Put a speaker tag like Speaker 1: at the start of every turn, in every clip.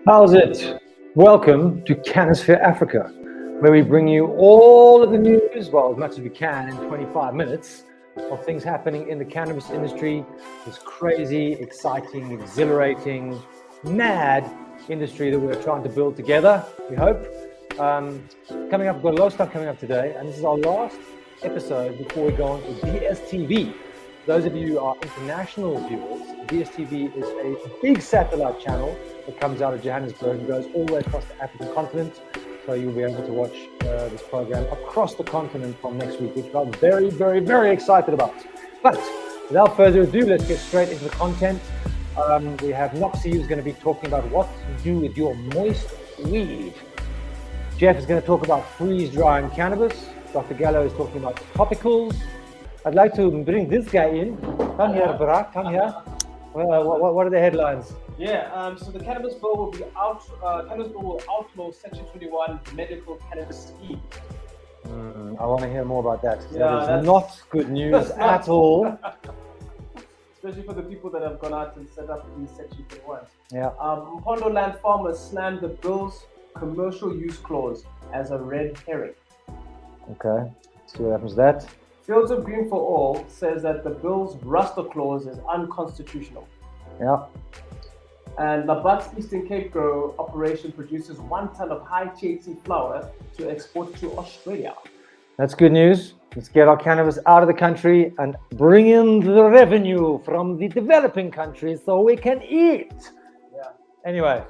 Speaker 1: How's it? Welcome to CannaSphere Africa, where we bring you all of the news, well, as much as we can in 25 minutes, of things happening in the cannabis industry, this crazy, exciting, exhilarating, mad industry that we're trying to build together, we hope. Coming up, we've got a lot of stuff coming up today, and this is our last episode before we go on to DSTV. Those of you who are international viewers, DSTV is a big satellite channel that comes out of Johannesburg and goes all the way across the African continent. So you'll be able to watch this program across the continent from next week, which I'm very, very, very excited about. But without further ado, let's get straight into the content. We have Noxy, who's going to be talking about what to do with your moist weed. Jeff is going to talk about freeze-drying cannabis. Dr. Gallo is talking about topicals. I'd like to bring this guy in. Come here, Barak, come here. What are the headlines?
Speaker 2: Yeah, so the cannabis bill will be out. Cannabis bill will outlaw Section 21 medical cannabis scheme.
Speaker 1: I want to hear more about that.
Speaker 2: Yeah,
Speaker 1: that is not good news at all.
Speaker 2: Especially for the people that have gone out and set up these Section 21s.
Speaker 1: Yeah.
Speaker 2: Mpondo land farmers slammed the bill's commercial use clause as a red herring.
Speaker 1: Okay, let's see what happens to that.
Speaker 2: Fields of Green for All says that the bill's Rasta clause is unconstitutional.
Speaker 1: Yeah.
Speaker 2: And Labat's Eastern Cape Grow operation produces 1 ton of high THC flower to export to Australia.
Speaker 1: That's good news. Let's get our cannabis out of the country and bring in the revenue from the developing countries so we can eat.
Speaker 2: Yeah.
Speaker 1: Anyway,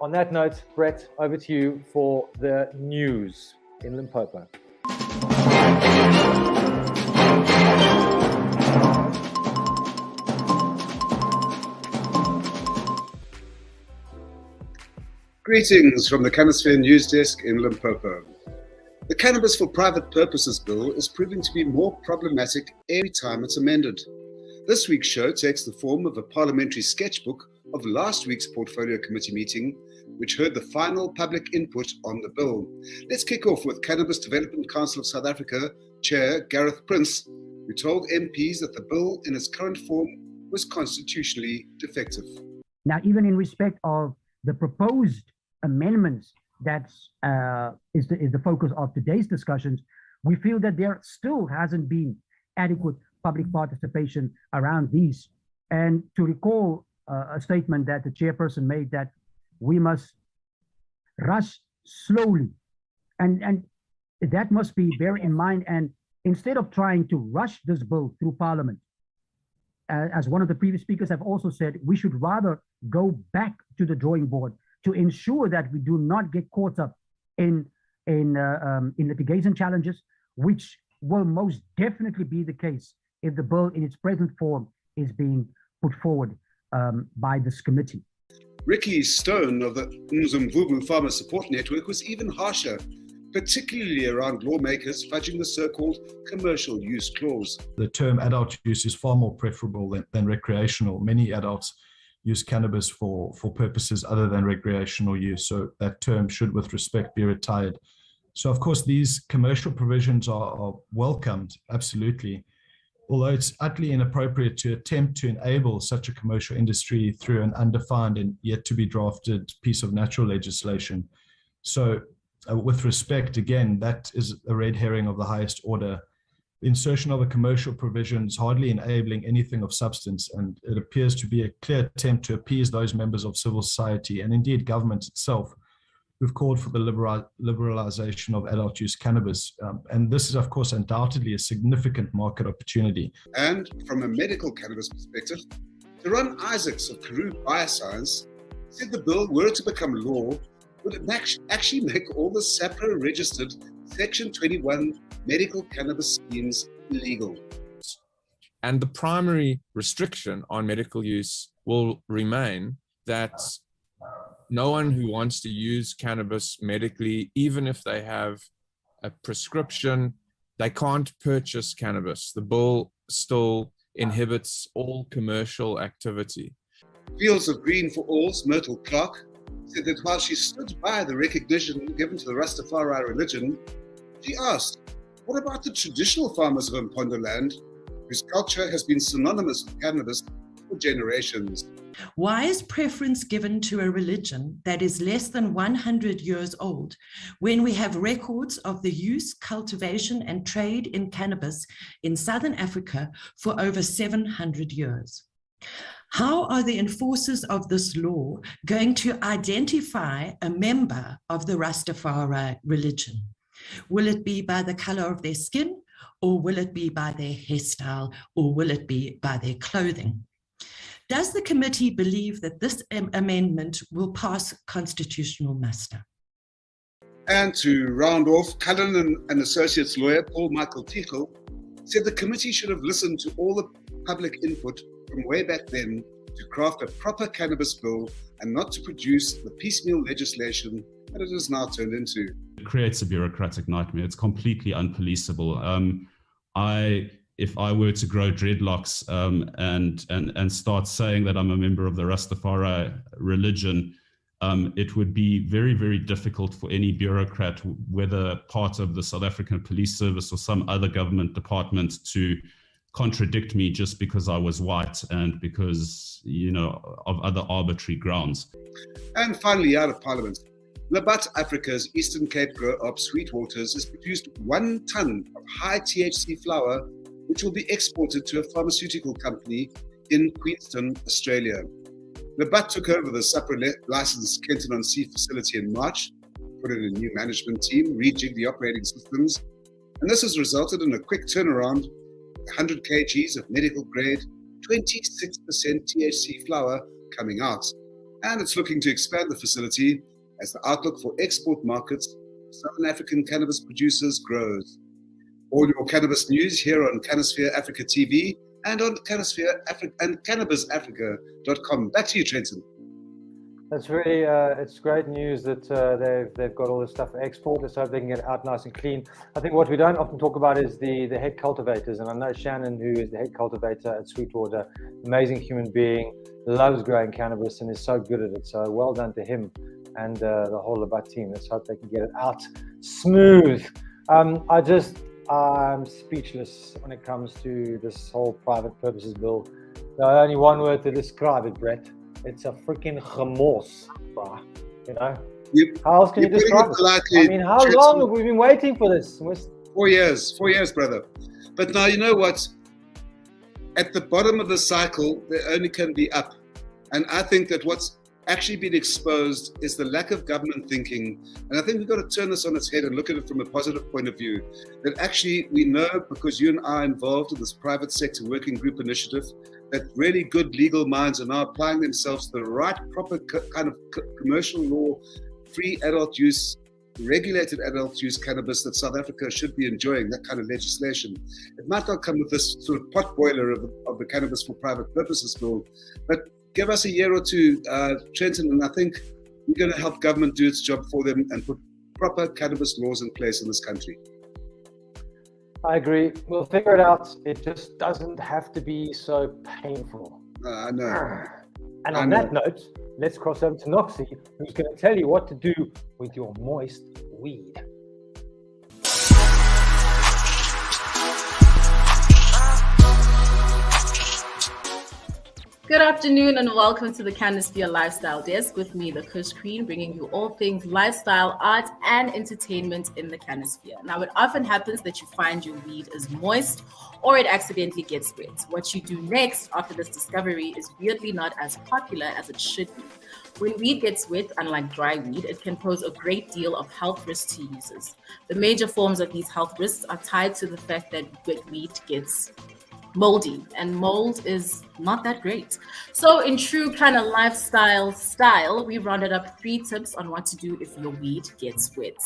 Speaker 1: on that note, Brett, over to you for the news in Limpopo.
Speaker 3: Greetings from the CannaSphere News Desk in Limpopo. The Cannabis for Private Purposes Bill is proving to be more problematic every time it's amended. This week's show takes the form of a parliamentary sketchbook of last week's Portfolio Committee meeting, which heard the final public input on the bill. Let's kick off with Cannabis Development Council of South Africa Chair Gareth Prince, who told MPs that the bill in its current form was constitutionally defective.
Speaker 4: Now, even in respect of the proposed amendments that is the focus of today's discussions, we feel that there still hasn't been adequate public participation around these. And to recall a statement that the chairperson made, that we must rush slowly. And that must be bear in mind. And instead of trying to rush this bill through Parliament, as one of the previous speakers have also said, we should rather go back to the drawing board to ensure that we do not get caught up in litigation challenges, which will most definitely be the case if the bill in its present form is being put forward by this committee.
Speaker 3: Ricky Stone of the Mzumvubu Farmer Support Network was even harsher, particularly around lawmakers fudging the so-called commercial use clause.
Speaker 5: The term adult use is far more preferable than recreational. Many adults use cannabis for purposes other than recreational use, so that term should, with respect, be retired. So, of course, these commercial provisions are welcomed, absolutely, although it's utterly inappropriate to attempt to enable such a commercial industry through an undefined and yet to be drafted piece of natural legislation. So, with respect, again, that is a red herring of the highest order. The insertion of a commercial provision is hardly enabling anything of substance, and it appears to be a clear attempt to appease those members of civil society and indeed government itself who've called for the liberalization of adult use cannabis. And this is, of course, undoubtedly a significant market opportunity.
Speaker 3: And from a medical cannabis perspective, Teron Isaacs of Karoo Bioscience said the bill, were it to become law, would actually make all the SAPRA-registered Section 21 medical cannabis schemes illegal.
Speaker 6: And the primary restriction on medical use will remain that no one who wants to use cannabis medically, even if they have a prescription, they can't purchase cannabis. The bill still inhibits all commercial activity.
Speaker 3: Fields of Green for All's Myrtle Clark said that while she stood by the recognition given to the Rastafari religion, she asked, what about the traditional farmers of Mpondo land, whose culture has been synonymous with cannabis for generations.
Speaker 7: Why is preference given to a religion that is less than 100 years old when we have records of the use, cultivation, and trade in cannabis in Southern Africa for over 700 years? How are the enforcers of this law going to identify a member of the Rastafari religion? Will it be by the color of their skin, or will it be by their hairstyle, or will it be by their clothing? Does the committee believe that this amendment will pass constitutional muster?
Speaker 3: And to round off, Cullen and Associates lawyer Paul Michael Tichel said the committee should have listened to all the public input from way back then to craft a proper cannabis bill and not to produce the piecemeal legislation that it has now turned into.
Speaker 8: It creates a bureaucratic nightmare. It's completely unpoliceable. If I were to grow dreadlocks and start saying that I'm a member of the Rastafari religion, it would be very, very difficult for any bureaucrat, whether part of the South African Police Service or some other government department, to contradict me just because I was white and because, of other arbitrary grounds.
Speaker 3: And finally, out of Parliament, Labat Africa's Eastern Cape grow op Sweetwaters has produced 1 ton of high THC flower, which will be exported to a pharmaceutical company in Queenston, Australia. Labat took over the SAPRA-licensed Kenton-on-Sea facility in March, put in a new management team, rejigged the operating systems, and this has resulted in a quick turnaround, 100 kgs of medical grade, 26% THC flower coming out. And it's looking to expand the facility as the outlook for export markets for Southern African cannabis producers grows. All your cannabis news here on CannaSphere Africa TV and on CannaSphere Africa and CannabizAfrica.com. Back to you, Trenton.
Speaker 1: That's really, it's great news that they've got all this stuff for export. Let's hope they can get it out nice and clean. I think what we don't often talk about is the head cultivators. And I know Shannon, who is the head cultivator at Sweetwater, amazing human being, loves growing cannabis and is so good at it. So well done to him and the whole Labat team. Let's hope they can get it out smooth. I'm speechless when it comes to this whole private purposes bill. There's only one word to describe it, Brett. It's a freaking gemors, How else can you describe it? How long have we been waiting for this?
Speaker 3: 4 years, brother. But now, you know what? At the bottom of the cycle, there only can be up. And I think that what's actually been exposed is the lack of government thinking. And I think we've got to turn this on its head and look at it from a positive point of view. That actually we know, because you and I are involved in this private sector working group initiative, that really good legal minds are now applying themselves to the right, proper kind of commercial law, free adult use, regulated adult use cannabis that South Africa should be enjoying, that kind of legislation. It might not come with this sort of pot boiler of the Cannabis for Private Purposes bill, but give us a year or two, Trenton, and I think we're going to help government do its job for them and put proper cannabis laws in place in this country.
Speaker 1: I agree. We'll figure it out. It just doesn't have to be so painful.
Speaker 3: I know.
Speaker 1: And on that note, let's cross over to Noxy, who's going to tell you what to do with your moist weed.
Speaker 9: Good afternoon and welcome to the CannaSphere Lifestyle Desk with me, the Kush Queen, bringing you all things lifestyle, art, and entertainment in the CannaSphere. Now, it often happens that you find your weed is moist or it accidentally gets wet. What you do next after this discovery is weirdly not as popular as it should be. When weed gets wet, unlike dry weed, it can pose a great deal of health risks to users. The major forms of these health risks are tied to the fact that wet weed gets moldy, and mold is not that great. So in true kind of lifestyle style, we rounded up 3 tips on what to do if your weed gets wet.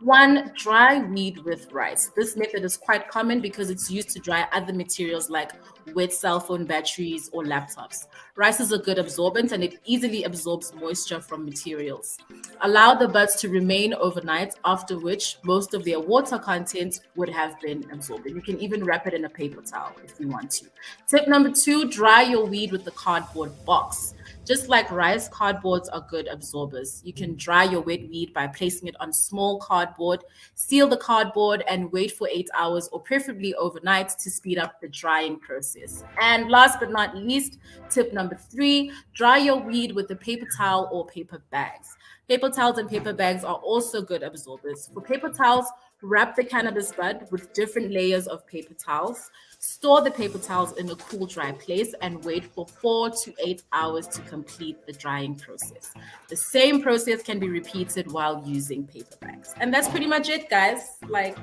Speaker 9: 1, dry weed with rice. This method is quite common because it's used to dry other materials like wet cell phone batteries or laptops. Rice is a good absorbent and it easily absorbs moisture from materials. Allow the buds to remain overnight, after which most of their water content would have been absorbed. And you can even wrap it in a paper towel if you want to. Tip number 2, dry your weed with the cardboard box. Just like rice, cardboards are good absorbers. You can dry your wet weed by placing it on small cardboard cardboard, seal the cardboard, and wait for 8 hours or preferably overnight to speed up the drying process. And last but not least, tip number 3, dry your weed with a paper towel or paper bags. Paper towels and paper bags are also good absorbers. For paper towels, wrap the cannabis bud with different layers of paper towels. Store the paper towels in a cool, dry place and wait for 4 to 8 hours to complete the drying process. The same process can be repeated while using paper bags. And that's pretty much it, guys. Like,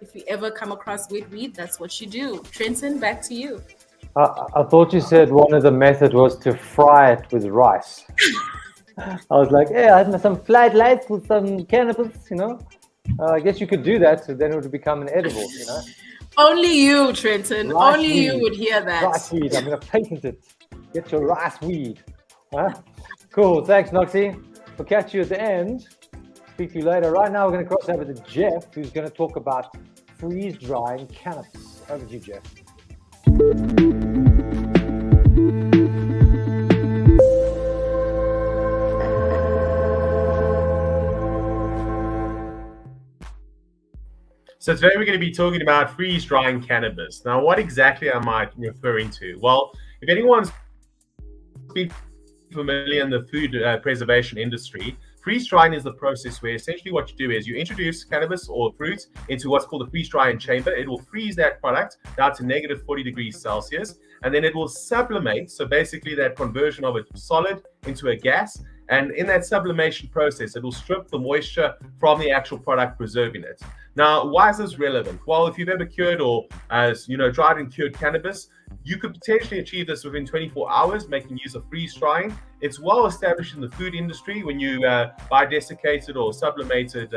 Speaker 9: if you ever come across wet weed, that's what you do. Trenton, back to you.
Speaker 1: I thought you said one of the methods was to fry it with rice. I was like, yeah, I had some fried rice with some cannabis, you know. I guess you could do that, so then it would become an edible, you know.
Speaker 9: Only you, Trenton.
Speaker 1: Rice
Speaker 9: Only
Speaker 1: weed.
Speaker 9: you would hear that.
Speaker 1: Rice weed. I'm going to patent it. Get your rice weed. Huh? Cool. Thanks, Noxy. We'll catch you at the end. Speak to you later. Right now, we're going to cross over to Jeff, who's going to talk about freeze-drying cannabis. Over to you, Jeff.
Speaker 10: So today we're going to be talking about freeze-drying cannabis. Now, what exactly am I referring to? Well, if anyone's been familiar in the food preservation industry, freeze-drying is the process where essentially what you do is you introduce cannabis or fruit into what's called a freeze-drying chamber. It will freeze that product down to negative 40 degrees Celsius, and then it will sublimate, so basically that conversion of a solid into a gas. And in that sublimation process, it will strip the moisture from the actual product, preserving it. Now, why is this relevant? Well, if you've ever cured or dried and cured cannabis, you could potentially achieve this within 24 hours, making use of freeze drying. It's well established in the food industry when you buy desiccated or sublimated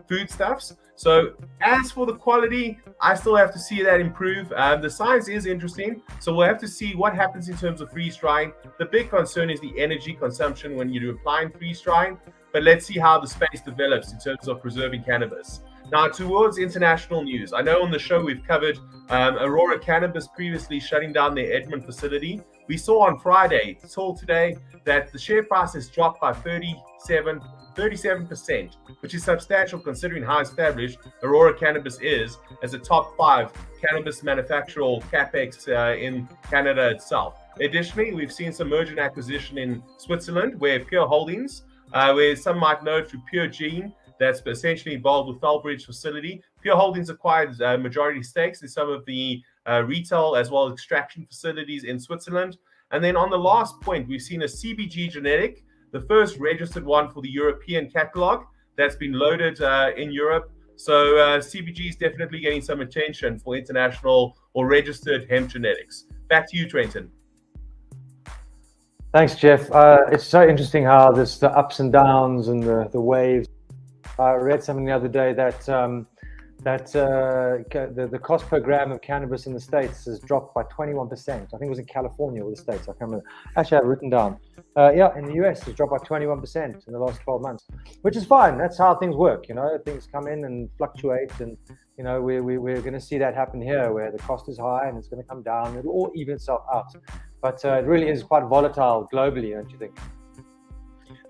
Speaker 10: foodstuffs. So as for the quality, I still have to see that improve. The science is interesting, so we'll have to see what happens in terms of freeze drying. The big concern is the energy consumption when you're applying freeze drying, but let's see how the space develops in terms of preserving cannabis. Now, towards international news, I know on the show we've covered Aurora Cannabis previously shutting down their Edmond facility. We saw on Friday till today that the share price has dropped by 37%, which is substantial considering how established Aurora Cannabis is as a top 5 cannabis manufacturer or capex in Canada itself. Additionally, we've seen some merger and acquisition in Switzerland where Pure Holdings, where some might know through Pure Gene, that's essentially involved with Felbridge facility. Pure Holdings acquired majority stakes in some of the retail as well as extraction facilities in Switzerland. And then on the last point, we've seen a CBG genetic, the first registered one for the European catalog that's been loaded in Europe. So CBG is definitely getting some attention for international or registered hemp genetics. Back to you, Trenton.
Speaker 1: Thanks, Jeff. It's so interesting how the ups and downs and the waves. I read something the other day that the cost per gram of cannabis in the States has dropped by 21%. I think it was in California or the States. I can't remember. Actually, I have it written down. In the US, it's dropped by 21% in the last 12 months, which is fine. That's how things work. You know, things come in and fluctuate, and you know we're going to see that happen here, where the cost is high and it's going to come down. It'll all even itself out. But it really is quite volatile globally, don't you think?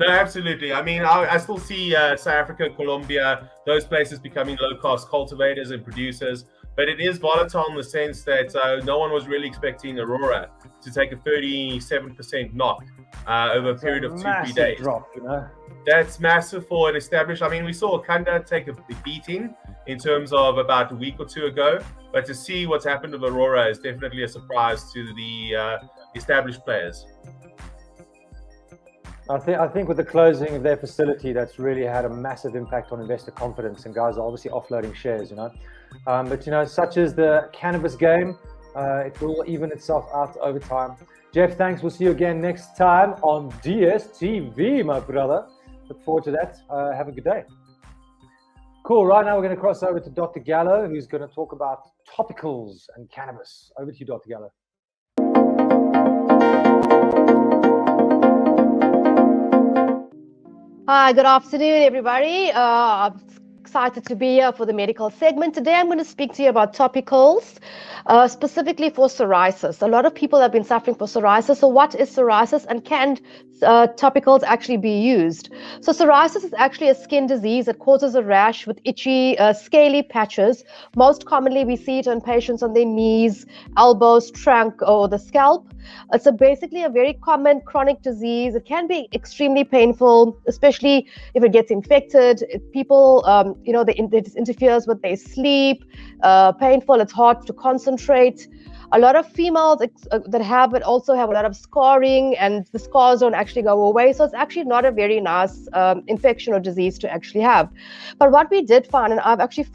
Speaker 10: No, absolutely. I mean, I still see South Africa, Colombia, those places becoming low-cost cultivators and producers. But it is volatile in the sense that no one was really expecting Aurora to take a 37% knock over a period of 2-3 days.
Speaker 1: Drop, you know?
Speaker 10: That's massive for an established. I mean, we saw Kwanda take a beating in terms of about a week or two ago. But to see what's happened with Aurora is definitely a surprise to the established players.
Speaker 1: I think with the closing of their facility, that's really had a massive impact on investor confidence, and guys are obviously offloading shares, you know. But you know, such is the cannabis game. It will even itself out over time. Jeff, thanks. We'll see you again next time on DSTV, my brother. Look forward to that. Have a good day. Cool. Right now, we're going to cross over to Dr. Gallo, who's going to talk about topicals and cannabis. Over to you, Dr. Gallo.
Speaker 11: Hi, good afternoon, everybody. excited to be here for the medical segment. Today I'm going to speak to you about topicals, specifically for psoriasis. A lot of people have been suffering from psoriasis. So what is psoriasis, and can topicals actually be used? So psoriasis is actually a skin disease that causes a rash with itchy, scaly patches. Most commonly we see it on patients on their knees, elbows, trunk, or the scalp. It's basically a very common chronic disease. It can be extremely painful, especially if it gets infected. If people, it interferes with their sleep, painful, it's hard to concentrate. A lot of females that have it also have a lot of scarring, and the scars don't actually go away. So it's actually not a very nice infection or disease to actually have. But what we did find, and I've actually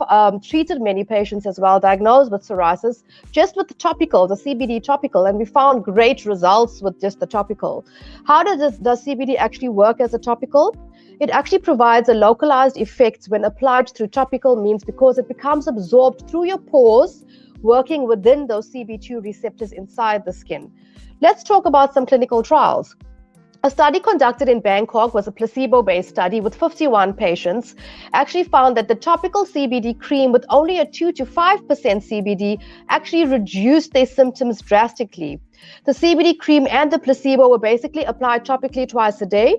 Speaker 11: treated many patients as well diagnosed with psoriasis, just with the topical, the CBD topical, and we found great results with just the topical. How does CBD actually work as a topical? It actually provides a localized effect when applied through topical means, because it becomes absorbed through your pores, working within those CB2 receptors inside the skin. Let's talk about some clinical trials. A study conducted in Bangkok was a placebo-based study with 51 patients, actually found that the topical CBD cream with only a 2 to 5% CBD actually reduced their symptoms drastically. The CBD cream and the placebo were basically applied topically twice a day.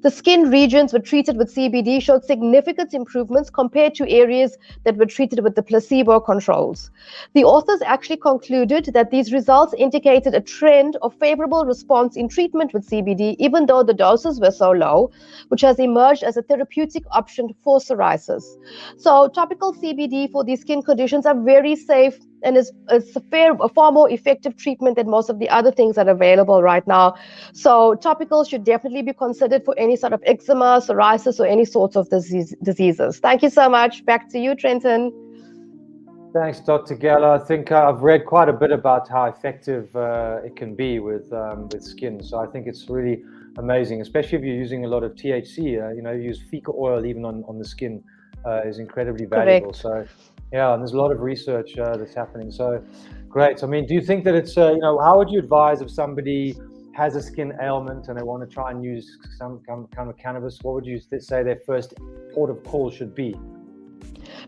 Speaker 11: The skin regions were treated with CBD showed significant improvements compared to areas that were treated with the placebo controls. The authors actually concluded that these results indicated a trend of favorable response in treatment with CBD, even though the doses were so low, which has emerged as a therapeutic option for psoriasis. So topical CBD for these skin conditions are very safe, and is a far more effective treatment than most of the other things that are available right now. So topicals should definitely be considered for any sort of eczema, psoriasis, or any sorts of diseases. Thank you so much. Back to you, Trenton.
Speaker 1: Thanks, Dr. Gallo. I think I've read quite a bit about how effective it can be with skin. So I think it's really amazing, especially if you're using a lot of THC. You use fecal oil even on the skin is incredibly valuable.
Speaker 11: Correct.
Speaker 1: So yeah, and there's a lot of research that's happening. So great. I mean, do you think that it's, how would you advise if somebody has a skin ailment and they want to try and use some kind of cannabis? What would you say their first port of call should be?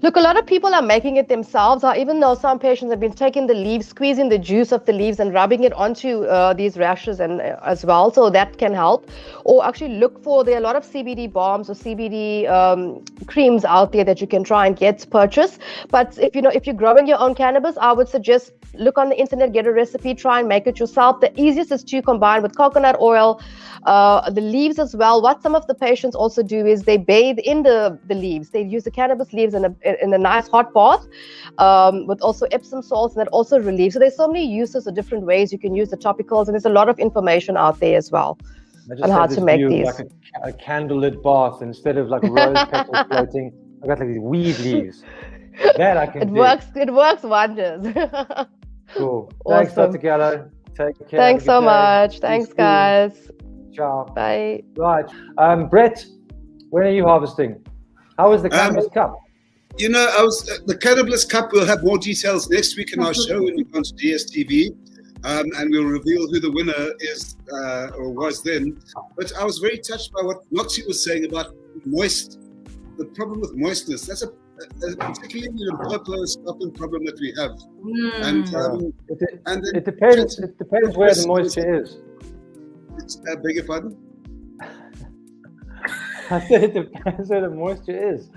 Speaker 11: Look, a lot of people are making it themselves, even though some patients have been taking the leaves, squeezing the juice of the leaves and rubbing it onto these rashes and as well, so that can help. Or actually there are a lot of CBD balms or CBD creams out there that you can try and purchase. But if you're growing your own cannabis, I would suggest look on the internet, get a recipe, try and make it yourself. The easiest is to combine with coconut oil, the leaves as well. What some of the patients also do is they bathe in the leaves. They use the cannabis leaves in a nice hot bath with also Epsom salts, and that also relieves. So there's so many uses or different ways you can use the topicals, and there's a lot of information out there as well on how to make these.
Speaker 1: Like a candlelit bath, instead of like rose petals floating, I got like these weed leaves. That I can do.
Speaker 11: It works wonders.
Speaker 1: Cool.
Speaker 11: Awesome.
Speaker 1: Thanks, Dr. Gallo. Take care.
Speaker 11: Thanks so much. Thanks, guys.
Speaker 1: Ciao.
Speaker 11: Bye.
Speaker 1: Right. Brett, when are you harvesting? How is the Cannabis Cup?
Speaker 3: The Cannabis Cup, we'll have more details next week in our show when we come to DSTV. And we'll reveal who the winner is or was then. But I was very touched by what Noxy was saying about the problem with moistness. That's a particularly Limpopo Scotland problem that we have.
Speaker 1: It depends where the moisture is.
Speaker 3: I beg your pardon?
Speaker 1: I said it depends where the moisture is.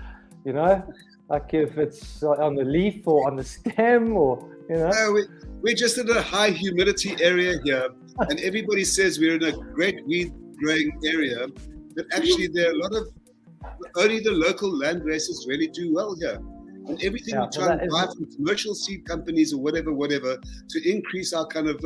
Speaker 1: Like if it's on the leaf or on the stem, or
Speaker 3: we're just in a high humidity area here, and everybody says we're in a great weed growing area, but actually there are a lot of only the local land races really do well here, and everything we try and buy from commercial seed companies or whatever to increase our kind of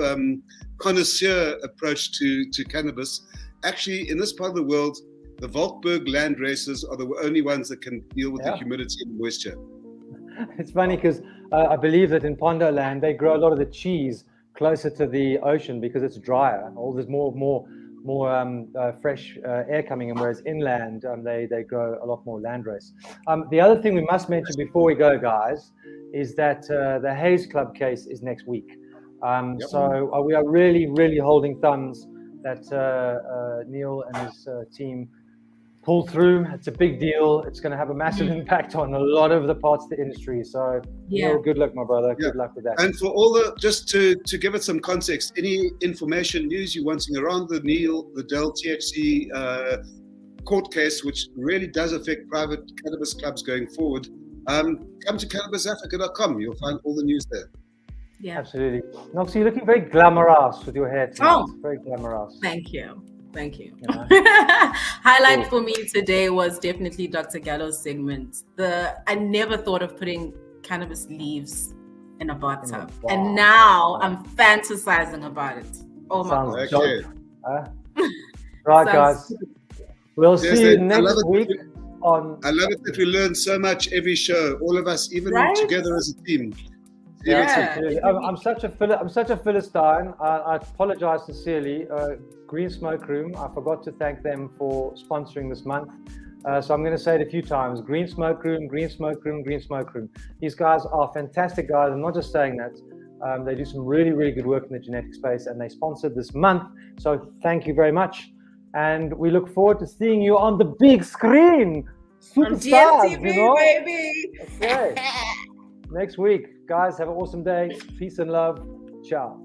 Speaker 3: connoisseur approach to cannabis. Actually, in this part of the world, the Volkberg land races are the only ones that can deal with the humidity and moisture. It's
Speaker 1: funny because I believe that in Pondo land they grow a lot of the cheese closer to the ocean because it's drier, or there's more fresh air coming in, whereas inland they grow a lot more landrace. The other thing we must mention before we go, guys, is that the Hayes Club case is next week. So we are really, really holding thumbs that Neil and his team pull through. It's a big deal. It's going to have a massive impact on a lot of the parts of the industry. So, good luck, my brother. Good luck with that.
Speaker 3: And for all just to give it some context, any information, news you're wanting around the Dell THC court case, which really does affect private cannabis clubs going forward, come to CannabizAfrica.com. You'll find all the news there.
Speaker 9: Yeah,
Speaker 1: absolutely. Noxy, you're looking very glamorous with your hair tonight.
Speaker 9: Oh,
Speaker 1: very glamorous.
Speaker 9: Thank you. Highlight for me today was definitely Dr. Gallow's segment. I never thought of putting cannabis leaves in a bathtub, and now I'm fantasizing about it. Oh my god!
Speaker 1: Right, guys. We'll see you next week.
Speaker 3: I love it that we learn so much every show, all of us, even together as a team.
Speaker 1: I'm such a Philistine. I apologize sincerely. Green Smoke Room, I forgot to thank them for sponsoring this month. So I'm going to say it a few times. Green Smoke Room, Green Smoke Room, Green Smoke Room. These guys are fantastic guys. I'm not just saying that. They do some really, really good work in the genetic space, and they sponsored this month. So thank you very much. And we look forward to seeing you on the big screen. Superstars,
Speaker 9: baby.
Speaker 1: Okay. Next week. Guys, have an awesome day. Peace and love. Ciao.